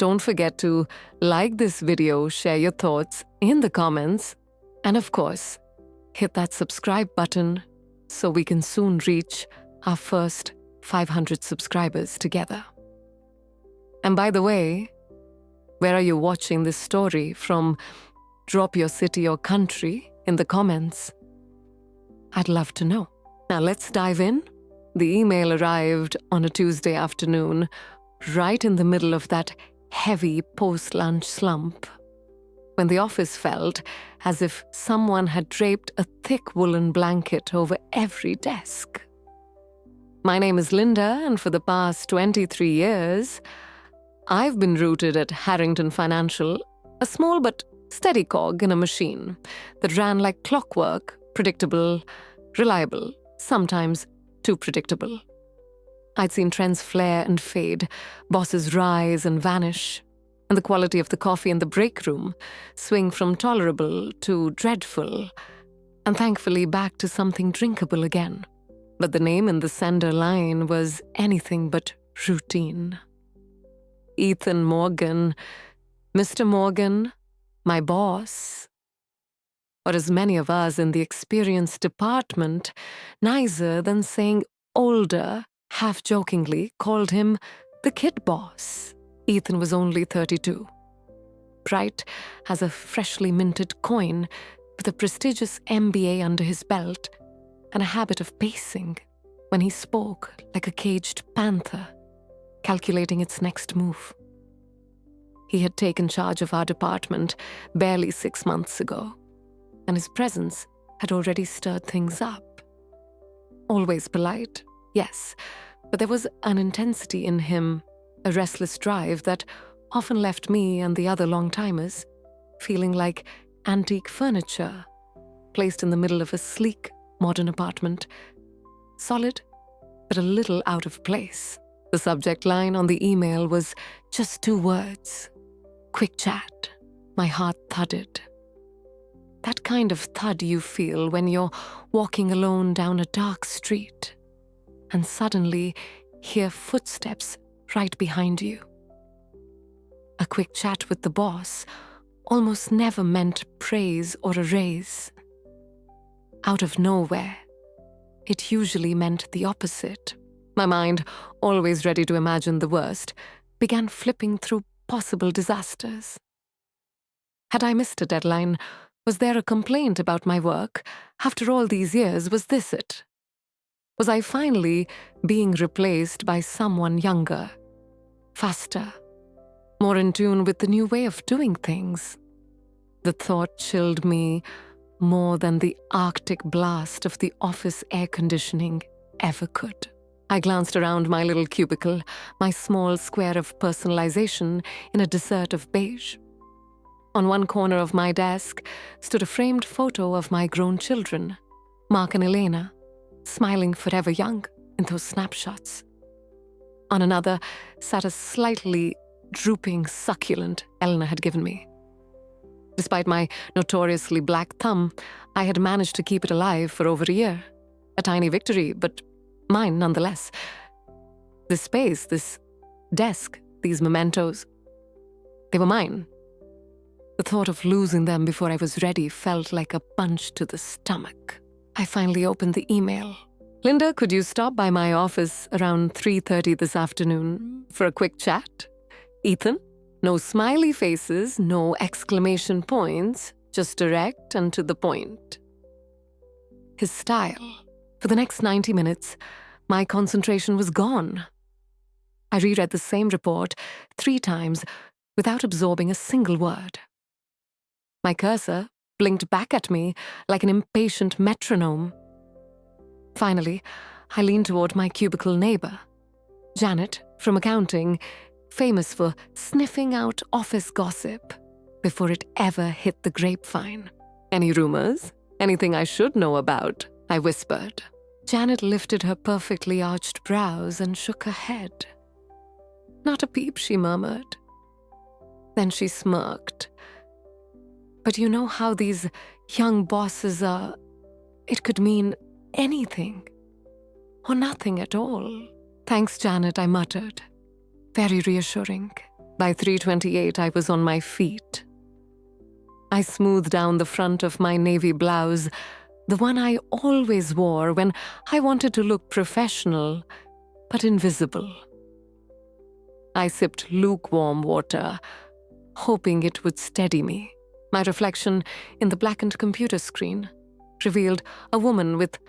Don't forget to like this video, share your thoughts in the comments, and of course, hit that subscribe button so we can soon reach our first 500 subscribers together. And by the way, where are you watching this story from? Drop your city or country in the comments. I'd love to know. Now let's dive in. The email arrived on a Tuesday afternoon, right in the middle of that heavy post-lunch slump, when the office felt as if someone had draped a thick woolen blanket over every desk. My name is Linda, and for the past 23 years, I've been rooted at Harrington Financial, a small but steady cog in a machine that ran like clockwork, predictable, reliable, sometimes too predictable. I'd seen trends flare and fade, bosses rise and vanish, and the quality of the coffee in the break room swing from tolerable to dreadful, and thankfully back to something drinkable again. But the name in the sender line was anything but routine. Ethan Morgan, Mr. Morgan, my boss, or as many of us in the experience department, nicer than saying older, half-jokingly called him the kid boss. Ethan was only 32. Bright as a freshly minted coin, with a prestigious MBA under his belt, and a habit of pacing when he spoke like a caged panther, calculating its next move. He had taken charge of our department barely 6 months ago, and his presence had already stirred things up. Always polite, yes, but there was an intensity in him, a restless drive that often left me and the other long-timers feeling like antique furniture placed in the middle of a sleek, modern apartment, solid but a little out of place. The subject line on the email was just 2 words: quick chat. My heart thudded. That kind of thud you feel when you're walking alone down a dark street and suddenly hear footsteps right behind you. A quick chat with the boss almost never meant praise or a raise. Out of nowhere, it usually meant the opposite. My mind, always ready to imagine the worst, began flipping through possible disasters. Had I missed a deadline? Was there a complaint about my work? After all these years, was this it? Was I finally being replaced by someone younger, faster, more in tune with the new way of doing things? The thought chilled me more than the Arctic blast of the office air conditioning ever could. I glanced around my little cubicle, my small square of personalization in a desert of beige. On one corner of my desk stood a framed photo of my grown children, Mark and Elena, smiling forever young in those snapshots. On another sat a slightly drooping succulent Eleanor had given me. Despite my notoriously black thumb, I had managed to keep it alive for over a year. A tiny victory, but mine nonetheless. This space, this desk, these mementos, they were mine. The thought of losing them before I was ready felt like a punch to the stomach. I finally opened the email. Linda, could you stop by my office around 3:30 this afternoon for a quick chat? Ethan? No smiley faces, no exclamation points, just direct and to the point. His style. For the next 90 minutes, my concentration was gone. I reread the same report 3 times without absorbing a single word. My cursor blinked back at me like an impatient metronome. Finally, I leaned toward my cubicle neighbor, Janet, from accounting, famous for sniffing out office gossip before it ever hit the grapevine. Any rumors? Anything I should know about? I whispered. Janet lifted her perfectly arched brows and shook her head. Not a peep, she murmured. Then she smirked. But you know how these young bosses are. It could mean anything. Or nothing at all. Thanks, Janet, I muttered. Very reassuring. By 3:28, I was on my feet. I smoothed down the front of my navy blouse, the one I always wore when I wanted to look professional but invisible. I sipped lukewarm water, hoping it would steady me. My reflection in the blackened computer screen revealed a woman with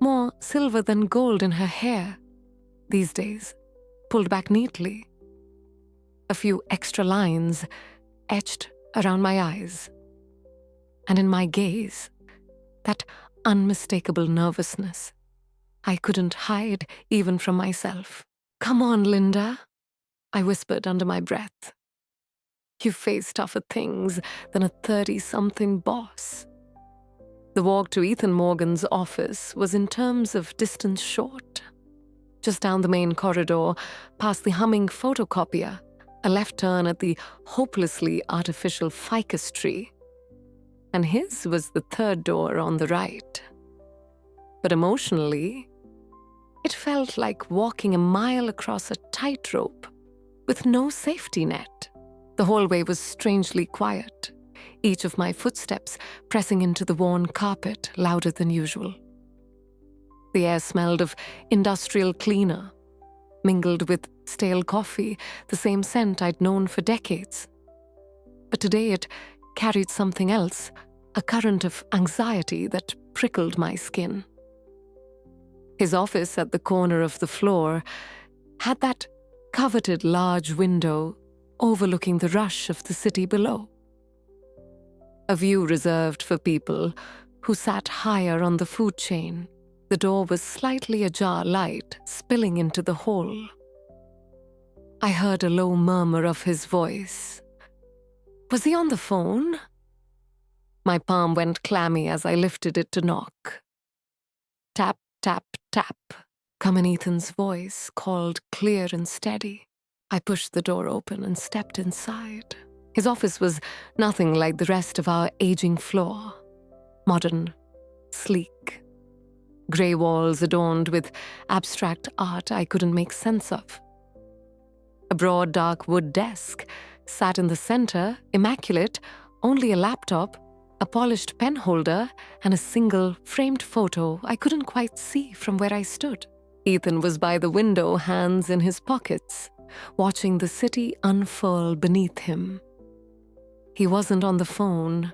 more silver than gold in her hair, these days, pulled back neatly. A few extra lines etched around my eyes. And in my gaze, that unmistakable nervousness I couldn't hide even from myself. "Come on, Linda," I whispered under my breath. "You face tougher things than a 30-something boss." The walk to Ethan Morgan's office was in terms of distance short. Just down the main corridor, past the humming photocopier, a left turn at the hopelessly artificial ficus tree. And his was the third door on the right. But emotionally, it felt like walking a mile across a tightrope with no safety net. The hallway was strangely quiet, each of my footsteps pressing into the worn carpet louder than usual. The air smelled of industrial cleaner, mingled with stale coffee, the same scent I'd known for decades. But today it carried something else, a current of anxiety that prickled my skin. His office at the corner of the floor had that coveted large window overlooking the rush of the city below. A view reserved for people who sat higher on the food chain. The door was slightly ajar, light spilling into the hall. I heard a low murmur of his voice. Was he on the phone? My palm went clammy as I lifted it to knock. Tap, tap, tap. Come in, Ethan's voice called clear and steady. I pushed the door open and stepped inside. His office was nothing like the rest of our aging floor. Modern, sleek. Grey walls adorned with abstract art I couldn't make sense of. A broad dark wood desk sat in the center, immaculate, only a laptop, a polished pen holder, and a single framed photo I couldn't quite see from where I stood. Ethan was by the window, hands in his pockets, watching the city unfurl beneath him. He wasn't on the phone.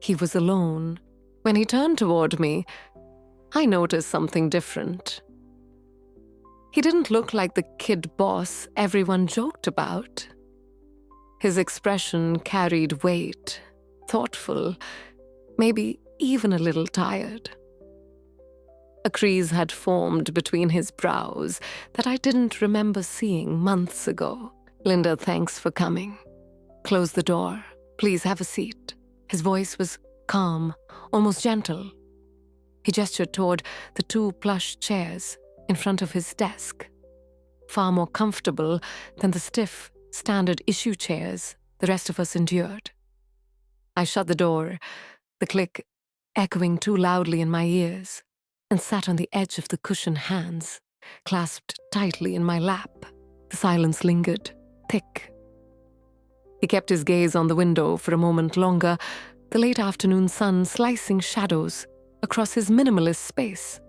He was alone. When he turned toward me, I noticed something different. He didn't look like the kid boss everyone joked about. His expression carried weight, thoughtful, maybe even a little tired. A crease had formed between his brows that I didn't remember seeing months ago. "Linda, thanks for coming. Close the door. Please have a seat." His voice was calm, almost gentle. He gestured toward the 2 plush chairs in front of his desk, far more comfortable than the stiff, standard issue chairs the rest of us endured. I shut the door, the click echoing too loudly in my ears, and sat on the edge of the cushioned hands, clasped tightly in my lap. The silence lingered, thick. He kept his gaze on the window for a moment longer, the late afternoon sun slicing shadows across his minimalist space.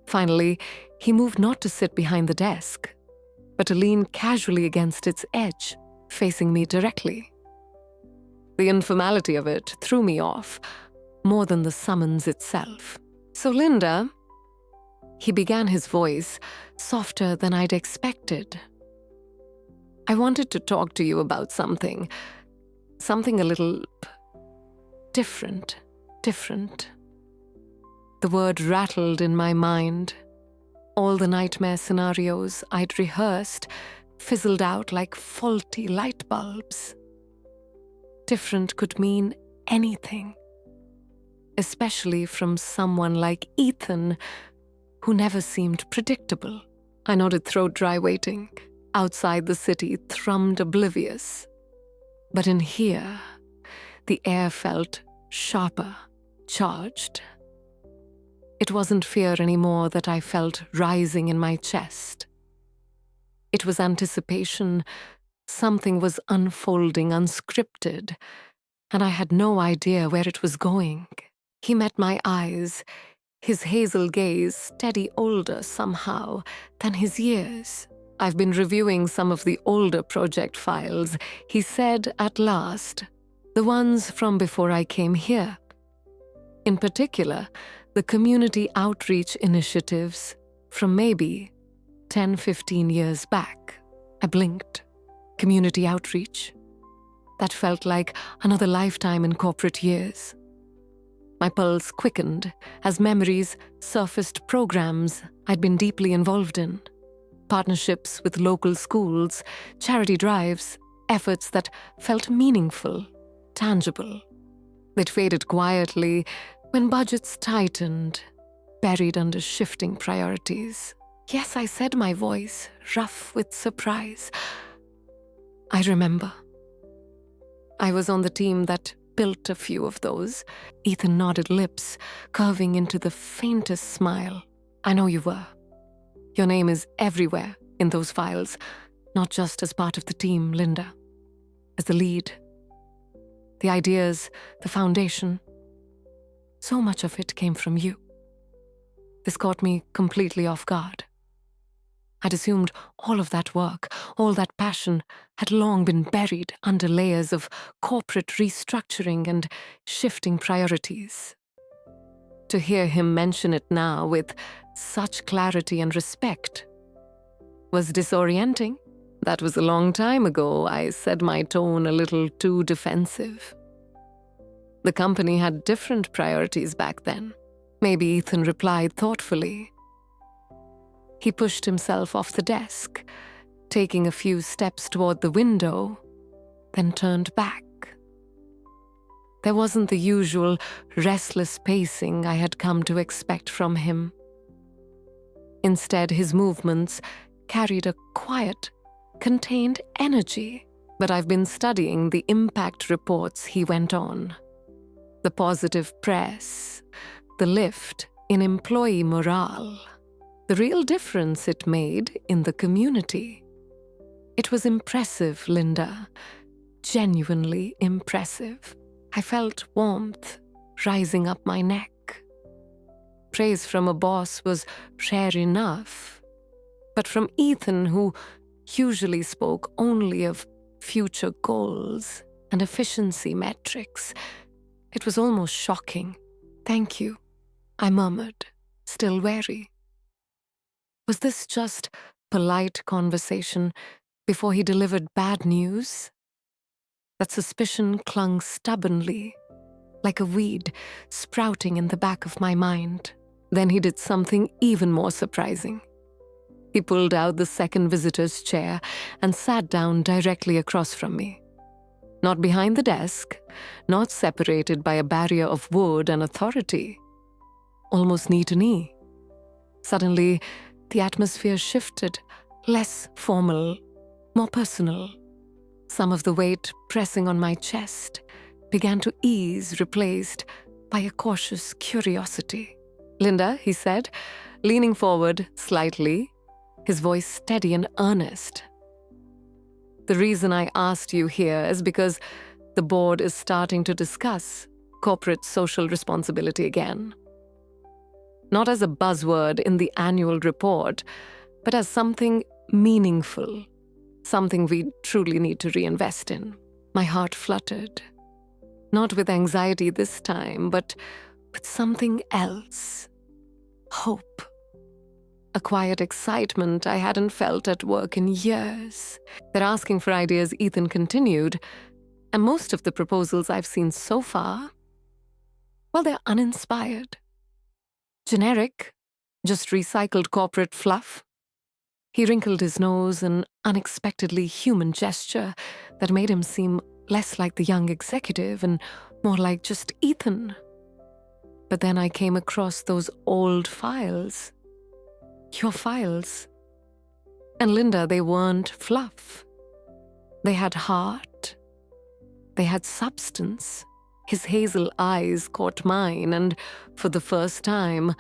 Finally, he moved not to sit behind the desk, but to lean casually against its edge, facing me directly. The informality of it threw me off, more than the summons itself. "So, Linda," he began, his voice softer than I'd expected. "I wanted to talk to you about something a little different. The word rattled in my mind. All the nightmare scenarios I'd rehearsed fizzled out like faulty light bulbs. Different could mean anything, especially from someone like Ethan, who never seemed predictable. I nodded, throat dry, waiting. Outside the city thrummed oblivious. But in here, the air felt sharper, charged. It wasn't fear anymore that I felt rising in my chest. It was anticipation, Something was unfolding unscripted, and I had no idea where it was going. He met my eyes, his hazel gaze steady older somehow than his years. "I've been reviewing some of the older project files," he said at last, "the ones from before I came here. In particular, the community outreach initiatives from maybe 10-15 years back." I blinked. Community outreach? That felt like another lifetime in corporate years. My pulse quickened as memories surfaced programs I'd been deeply involved in. Partnerships with local schools, charity drives, efforts that felt meaningful, tangible. They'd faded quietly when budgets tightened, buried under shifting priorities. Yes, I said, my voice rough with surprise. I remember. I was on the team that built a few of those. Ethan nodded, lips curving into the faintest smile. "I know you were. Your name is everywhere in those files, not just as part of the team, Linda. As the lead. The ideas, the foundation. So much of it came from you." This caught me completely off guard. I'd assumed all of that work, all that passion, had long been buried under layers of corporate restructuring and shifting priorities. To hear him mention it now with such clarity and respect was disorienting. That was a long time ago. I said, my tone a little too defensive. The company had different priorities back then. Maybe Ethan replied thoughtfully. He pushed himself off the desk, taking a few steps toward the window, then turned back. There wasn't the usual restless pacing I had come to expect from him. Instead, his movements carried a quiet, contained energy. But I've been studying the impact reports, he went on. The positive press, the lift in employee morale, the real difference it made in the community. It was impressive, Linda. Genuinely impressive. I felt warmth rising up my neck. Praise from a boss was rare enough, but from Ethan, who usually spoke only of future goals and efficiency metrics, it was almost shocking. "Thank you," I murmured, still wary. Was this just polite conversation before he delivered bad news? That suspicion clung stubbornly, like a weed sprouting in the back of my mind. Then he did something even more surprising. He pulled out the second visitor's chair and sat down directly across from me. Not behind the desk, not separated by a barrier of wood and authority. Almost knee to knee. Suddenly, the atmosphere shifted, less formal, more personal. Some of the weight pressing on my chest began to ease, replaced by a cautious curiosity. "Linda," he said, leaning forward slightly, his voice steady and earnest. "The reason I asked you here is because the board is starting to discuss corporate social responsibility again. Not as a buzzword in the annual report, but as something meaningful, something we truly need to reinvest in." My heart fluttered. Not with anxiety this time, but with something else. Hope. A quiet excitement I hadn't felt at work in years. "They're asking for ideas," Ethan continued, "and most of the proposals I've seen so far, well, they're uninspired. Generic, just recycled corporate fluff." He wrinkled his nose, an unexpectedly human gesture that made him seem less like the young executive and more like just Ethan. But then I came across those old files. Your files. And Linda, they weren't fluff. They had heart. They had substance. His hazel eyes caught mine, and for the first time,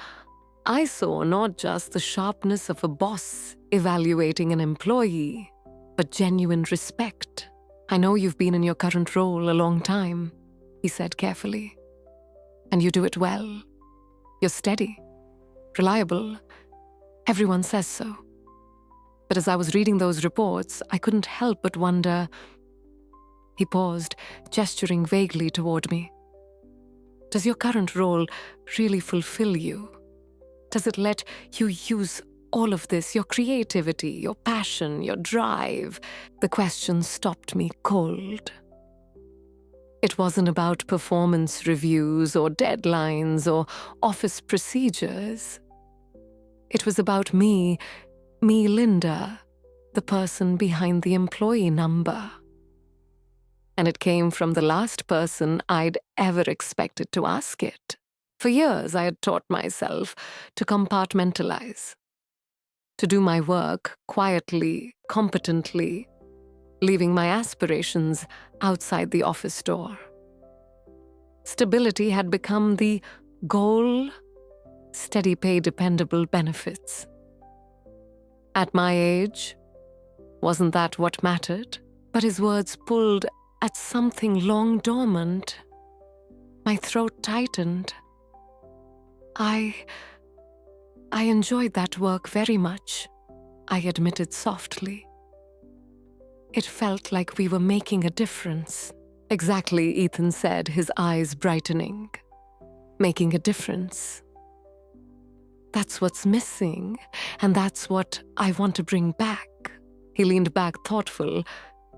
I saw not just the sharpness of a boss evaluating an employee, but genuine respect. I know you've been in your current role a long time, he said carefully. And you do it well. You're steady, reliable. Everyone says so. But as I was reading those reports, I couldn't help but wonder. He paused, gesturing vaguely toward me. Does your current role really fulfill you? Does it let you use all of this, your creativity, your passion, your drive? The question stopped me cold. It wasn't about performance reviews or deadlines or office procedures. It was about me, Linda, the person behind the employee number. And it came from the last person I'd ever expected to ask it. For years, I had taught myself to compartmentalize, to do my work quietly, competently, leaving my aspirations outside the office door. Stability had become the goal, steady pay, dependable benefits. At my age, wasn't that what mattered? But his words pulled at something long dormant. My throat tightened. I enjoyed that work very much, I admitted softly. It felt like we were making a difference. Exactly, Ethan said, his eyes brightening. Making a difference. That's what's missing, and that's what I want to bring back. He leaned back thoughtful,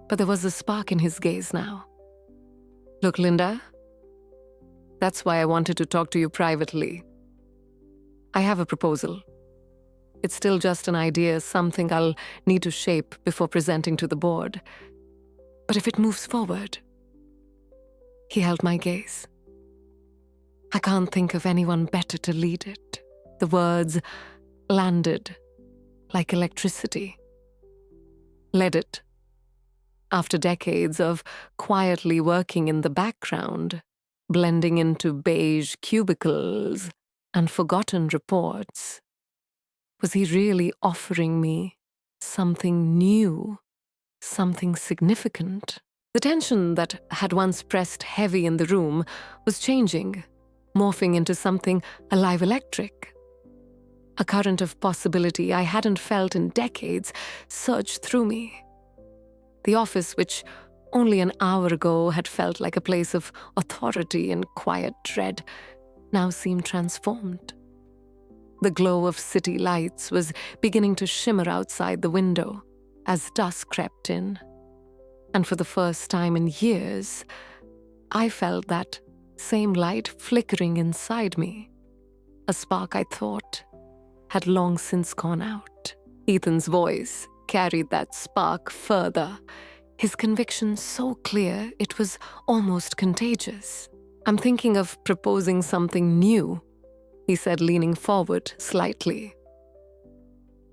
but there was a spark in his gaze now. Look, Linda, that's why I wanted to talk to you privately. I have a proposal. It's still just an idea, something I'll need to shape before presenting to the board. But if it moves forward... He held my gaze. I can't think of anyone better to lead it. The words landed like electricity. Led it. After decades of quietly working in the background, blending into beige cubicles and forgotten reports, was he really offering me something new, something significant? The tension that had once pressed heavy in the room was changing, morphing into something alive, electric. A current of possibility I hadn't felt in decades surged through me. The office, which only an hour ago had felt like a place of authority and quiet dread, now seemed transformed. The glow of city lights was beginning to shimmer outside the window as dusk crept in. And for the first time in years, I felt that same light flickering inside me, a spark I thought had long since gone out. Ethan's voice carried that spark further, his conviction so clear it was almost contagious. I'm thinking of proposing something new, he said, leaning forward slightly.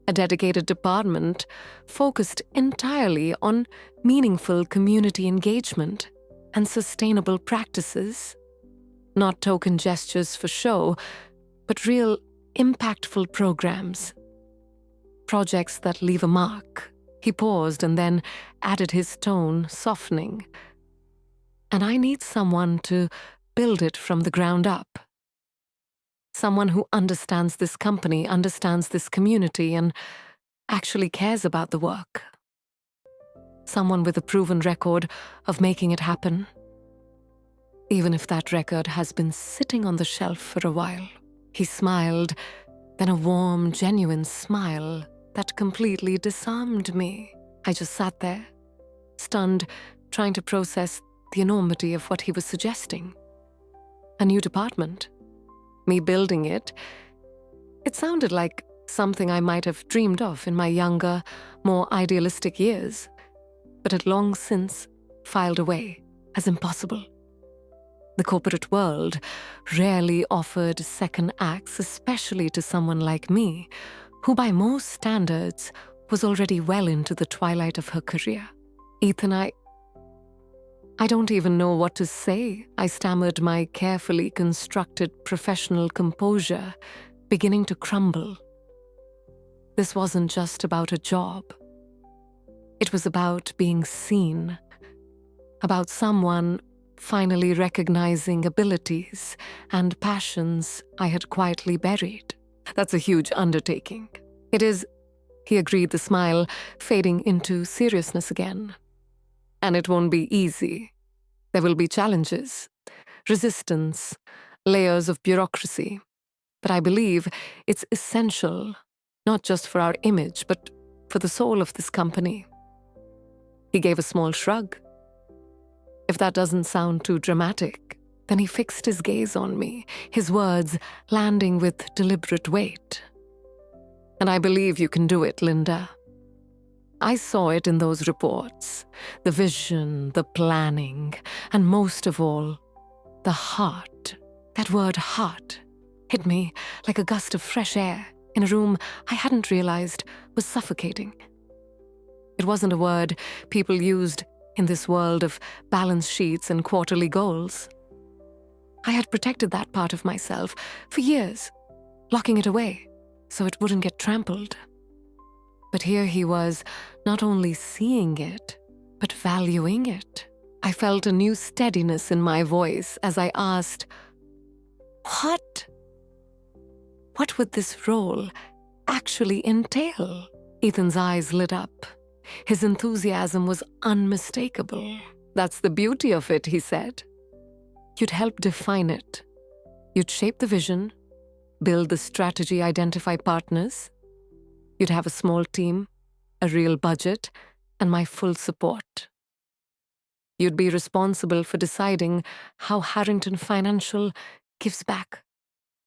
A dedicated department focused entirely on meaningful community engagement and sustainable practices. Not token gestures for show, but real impactful programs. Projects that leave a mark. He paused and then added his tone, softening. And I need someone to build it from the ground up. Someone who understands this company, understands this community, and actually cares about the work. Someone with a proven record of making it happen, even if that record has been sitting on the shelf for a while. He smiled, then a warm, genuine smile that completely disarmed me. I just sat there, stunned, trying to process the enormity of what he was suggesting. A new department. Me building it. It sounded like something I might have dreamed of in my younger, more idealistic years, but had long since filed away as impossible. The corporate world rarely offered second acts, especially to someone like me, who by most standards was already well into the twilight of her career. Ethan, I don't even know what to say, I stammered, my carefully constructed professional composure beginning to crumble. This wasn't just about a job. It was about being seen, about someone finally recognizing abilities and passions I had quietly buried. That's a huge undertaking. It is, he agreed, the smile fading into seriousness again. And it won't be easy. There will be challenges, resistance, layers of bureaucracy. But I believe it's essential, not just for our image, but for the soul of this company. He gave a small shrug. If that doesn't sound too dramatic, then he fixed his gaze on me, his words landing with deliberate weight. And I believe you can do it, Linda. I saw it in those reports, the vision, the planning, and most of all, the heart. That word heart hit me like a gust of fresh air in a room I hadn't realized was suffocating. It wasn't a word people used in this world of balance sheets and quarterly goals. I had protected that part of myself for years, locking it away so it wouldn't get trampled. But here he was, not only seeing it, but valuing it. I felt a new steadiness in my voice as I asked, What? What would this role actually entail? Ethan's eyes lit up. His enthusiasm was unmistakable. That's the beauty of it, he said. You'd help define it. You'd shape the vision, build the strategy, identify partners. You'd have a small team, a real budget, and my full support. You'd be responsible for deciding how Harrington Financial gives back,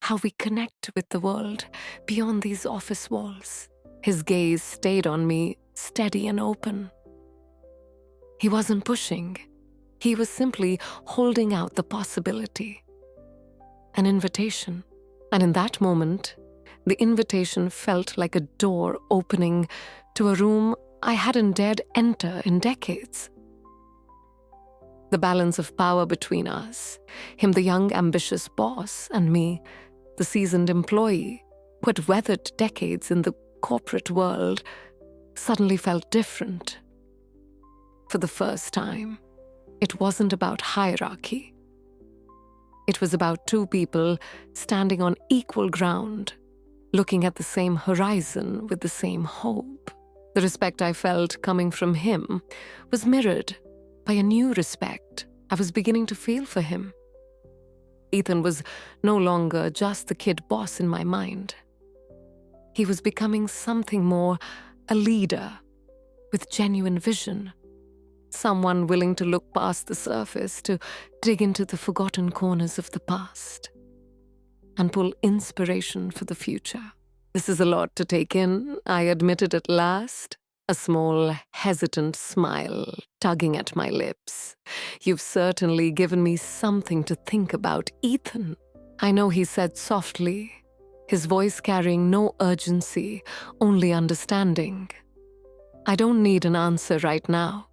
how we connect with the world beyond these office walls. His gaze stayed on me, steady and open. He wasn't pushing. He was simply holding out the possibility. An invitation. And in that moment, the invitation felt like a door opening to a room I hadn't dared enter in decades. The balance of power between us, him the young ambitious boss, and me, the seasoned employee who had weathered decades in the corporate world, suddenly felt different. For the first time, it wasn't about hierarchy. It was about two people standing on equal ground, looking at the same horizon with the same hope. The respect I felt coming from him was mirrored by a new respect I was beginning to feel for him. Ethan was no longer just the kid boss in my mind. He was becoming something more, a leader with genuine vision, someone willing to look past the surface, to dig into the forgotten corners of the past and pull inspiration for the future. This is a lot to take in, I admitted at last, a small, hesitant smile tugging at my lips. You've certainly given me something to think about, Ethan. I know, he said softly, his voice carrying no urgency, only understanding. I don't need an answer right now.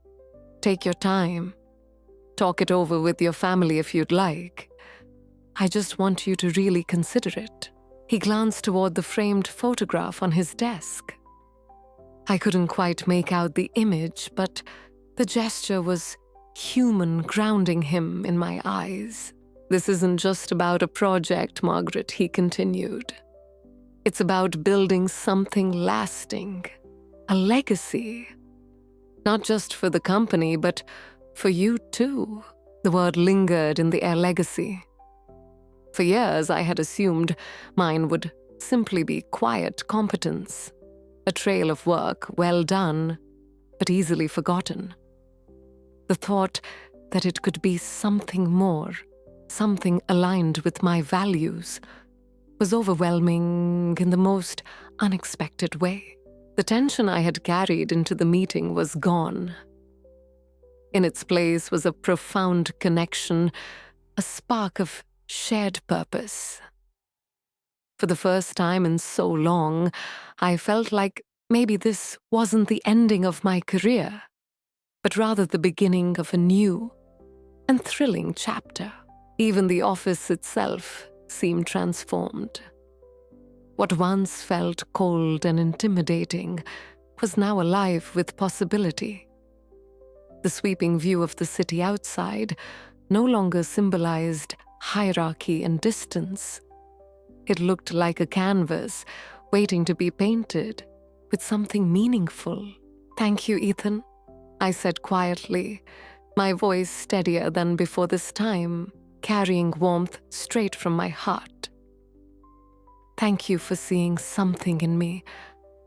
Take your time. Talk it over with your family if you'd like. I just want you to really consider it. He glanced toward the framed photograph on his desk. I couldn't quite make out the image, but the gesture was human, grounding him in my eyes. This isn't just about a project, Margaret, he continued. It's about building something lasting, a legacy. Not just for the company, but for you too. The word lingered in the air, legacy. For years, I had assumed mine would simply be quiet competence, a trail of work well done, but easily forgotten. The thought that it could be something more, something aligned with my values, was overwhelming in the most unexpected way. The tension I had carried into the meeting was gone. In its place was a profound connection, a spark of shared purpose. For the first time in so long, I felt like maybe this wasn't the ending of my career, but rather the beginning of a new and thrilling chapter. Even the office itself seemed transformed. What once felt cold and intimidating was now alive with possibility. The sweeping view of the city outside no longer symbolized hierarchy and distance. It looked like a canvas waiting to be painted with something meaningful. "Thank you, Ethan," I said quietly, my voice steadier than before this time, carrying warmth straight from my heart. "Thank you for seeing something in me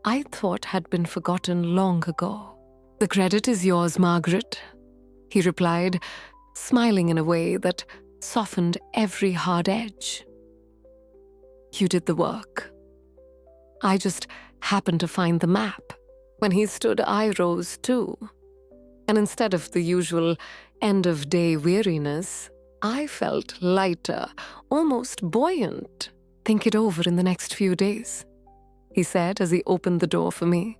I thought had been forgotten long ago." "The credit is yours, Margaret," he replied, smiling in a way that softened every hard edge. "You did the work. I just happened to find the map." When he stood, I rose too. And instead of the usual end-of-day weariness, I felt lighter, almost buoyant. "Think it over in the next few days," he said as he opened the door for me.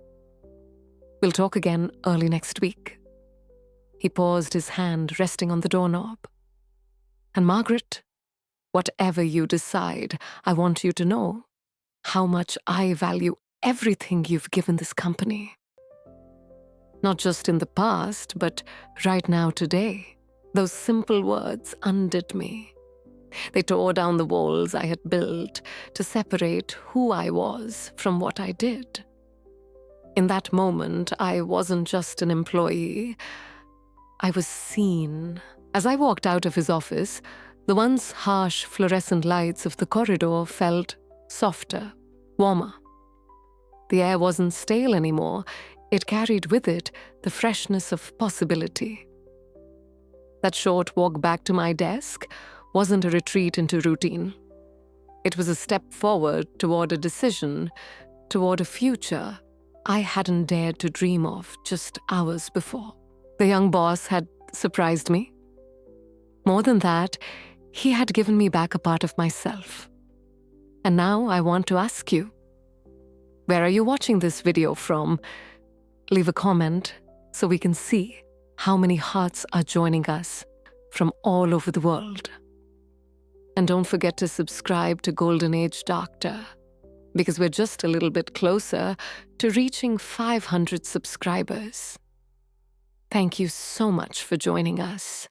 "We'll talk again early next week." He paused, his hand resting on the doorknob. "And Margaret, whatever you decide, I want you to know how much I value everything you've given this company. Not just in the past, but right now today." Those simple words undid me. They tore down the walls I had built to separate who I was from what I did. In that moment, I wasn't just an employee. I was seen. As I walked out of his office, the once harsh fluorescent lights of the corridor felt softer, warmer. The air wasn't stale anymore. It carried with it the freshness of possibility. That short walk back to my desk wasn't a retreat into routine. It was a step forward toward a decision, toward a future I hadn't dared to dream of just hours before. The young boss had surprised me. More than that, he had given me back a part of myself. And now I want to ask you, where are you watching this video from? Leave a comment so we can see how many hearts are joining us from all over the world. And don't forget to subscribe to Golden Age Doctor, because we're just a little bit closer to reaching 500 subscribers. Thank you so much for joining us.